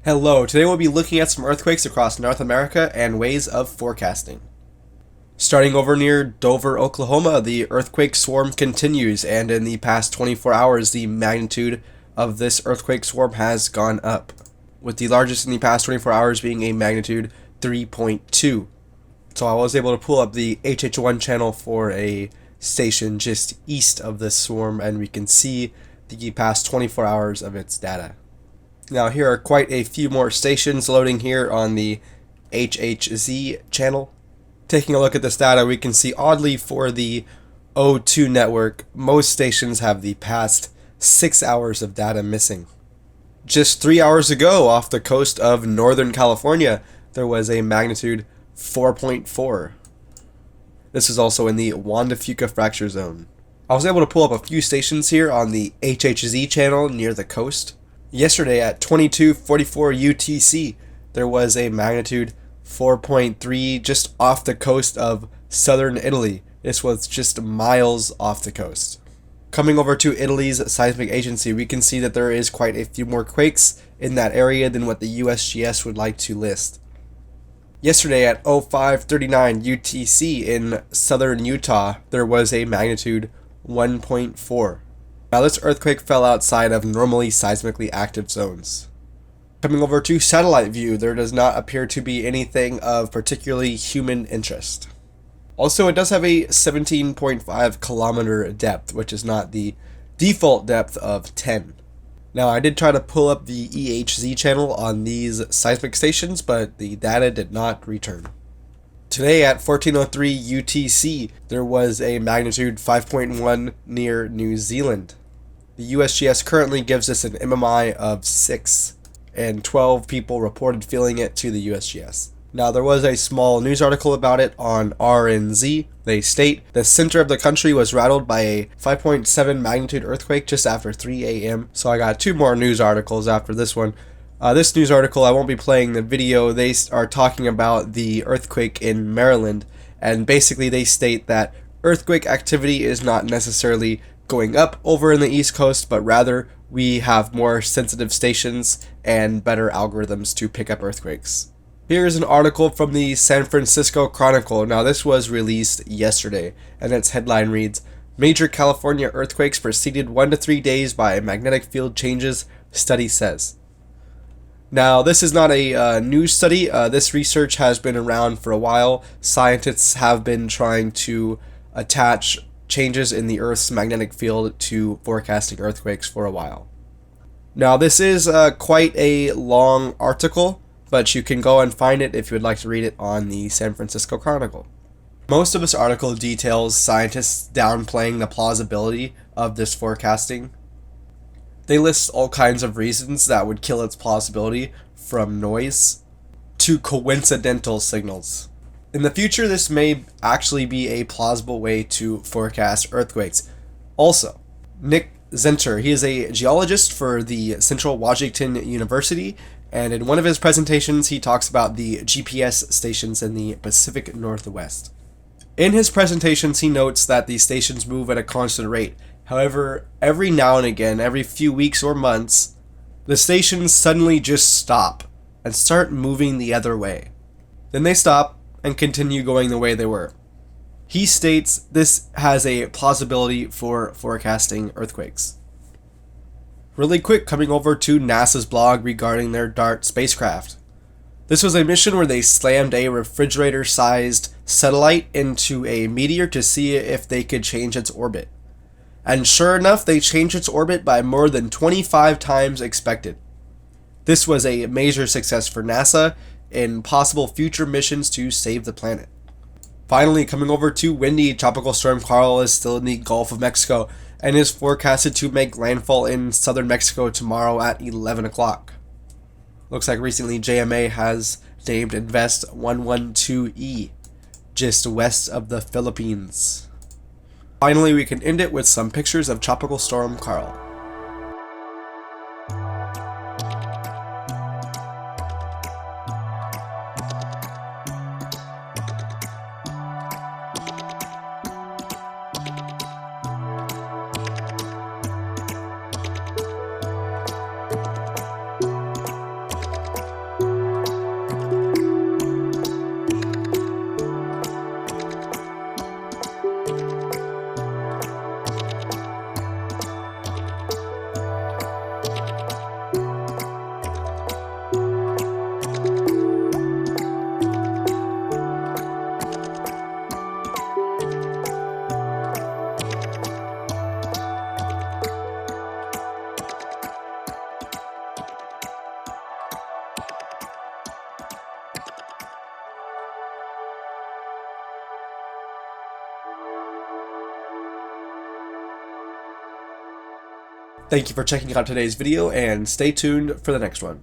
Hello, today we'll be looking at some earthquakes across North America and ways of forecasting. Starting over near Dover, Oklahoma, the earthquake swarm continues, and in the past 24 hours, the magnitude of this earthquake swarm has gone up, with the largest in the past 24 hours being a magnitude 3.2. So I was able to pull up the HH1 channel for a station just east of this swarm, and we can see the past 24 hours of its data. Now here are quite a few more stations loading here on the HHZ channel. Taking a look at this data, we can see oddly for the O2 network, most stations have the past 6 hours of data missing. Just 3 hours ago, off the coast of Northern California, there was a magnitude 4.4. This is also in the Juan de Fuca fracture zone. I was able to pull up a few stations here on the HHZ channel near the coast. Yesterday at 22:44 UTC, there was a magnitude 4.3 just off the coast of southern Italy. This was just miles off the coast. Coming over to Italy's seismic agency, we can see that there is quite a few more quakes in that area than what the USGS would like to list. Yesterday at 05:39 UTC in southern Utah, there was a magnitude 1.4. Now this earthquake fell outside of normally seismically active zones. Coming over to satellite view, there does not appear to be anything of particularly human interest. Also, it does have a 17.5 kilometer depth, which is not the default depth of 10. Now I did try to pull up the EHZ channel on these seismic stations, but the data did not return. Today at 14:03 UTC, there was a magnitude 5.1 near New Zealand. The USGS currently gives us an MMI of 6, and 12 people reported feeling it to the USGS. Now there was a small news article about it on RNZ. They state the center of the country was rattled by a 5.7 magnitude earthquake just after 3 a.m. So I got two more news articles after this one. This news article, I won't be playing the video. They are talking about the earthquake in Maryland, and basically they state that earthquake activity is not necessarily going up over in the East Coast, but rather we have more sensitive stations and better algorithms to pick up earthquakes. Here's an article from the San Francisco Chronicle. Now this was released yesterday, and its headline reads, "Major California earthquakes preceded 1 to 3 days by magnetic field changes, study says." Now, this is not a new study. This research has been around for a while. Scientists have been trying to attach changes in the Earth's magnetic field to forecasting earthquakes for a while. Now, this is quite a long article, but you can go and find it if you would like to read it on the San Francisco Chronicle. Most of this article details scientists downplaying the plausibility of this forecasting. They list all kinds of reasons that would kill its plausibility, from noise to coincidental signals. In the future, this may actually be a plausible way to forecast earthquakes. Also, Nick Zenter, he is a geologist for the Central Washington University, and in one of his presentations, he talks about the GPS stations in the Pacific Northwest. In his presentations, he notes that these stations move at a constant rate. However, every now and again, every few weeks or months, the stations suddenly just stop and start moving the other way. Then they stop and continue going the way they were. He states this has a plausibility for forecasting earthquakes. Really quick, coming over to NASA's blog regarding their DART spacecraft. This was a mission where they slammed a refrigerator-sized satellite into a meteor to see if they could change its orbit. And sure enough, they changed its orbit by more than 25 times expected. This was a major success for NASA in possible future missions to save the planet. Finally, coming over to windy, Tropical Storm Karl is still in the Gulf of Mexico and is forecasted to make landfall in southern Mexico tomorrow at 11 o'clock. Looks like recently JMA has named Invest 112E, just west of the Philippines. Finally, we can end it with some pictures of Tropical Storm Karl. Thank you for checking out today's video, and stay tuned for the next one.